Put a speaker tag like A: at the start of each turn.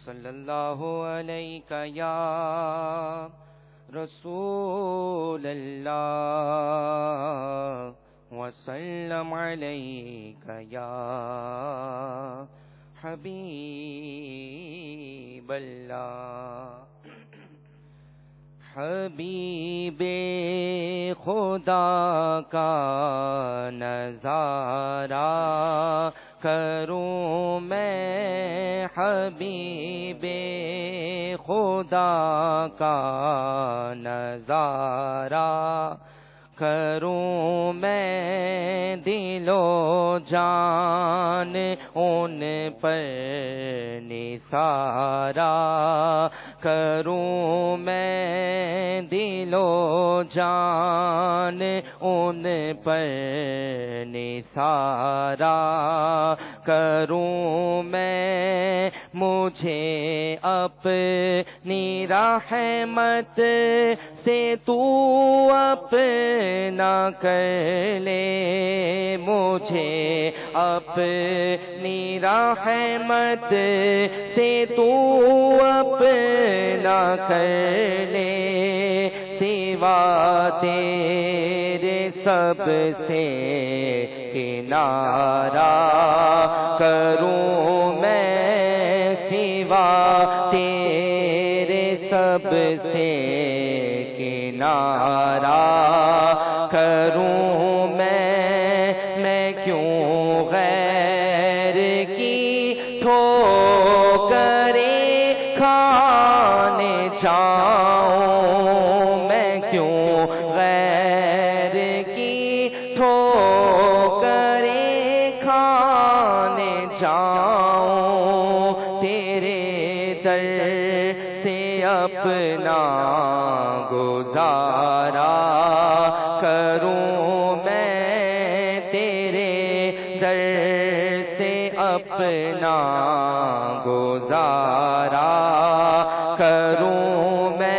A: صلی اللہ علیک یا رسول اللہ وسلم علیک یا حبیب اللہ۔ حبیب خدا کا نظارہ کروں میں، حبیب خدا کا نظارہ کروں میں، دل و جان ان پر نثارا کروں میں، دل و جان ان پر نثارا کروں میں، مجھے اپنی رحمت سے تو اپنا کر لے، مجھے اپنی رحمت سے تو اپنا کر لے، سوا تیرے سب سے کنارہ کروں میں، سوا تیرے سب سے کنارہ کروں میں کیوں غیر کی ٹھوکریں کھانے جاؤں، میں کیوں غیر کی ٹھوکریں کھانے جاؤں، تیرے در سے اپنا گزارا کروں میں، تیرے در سے اپنا گزارا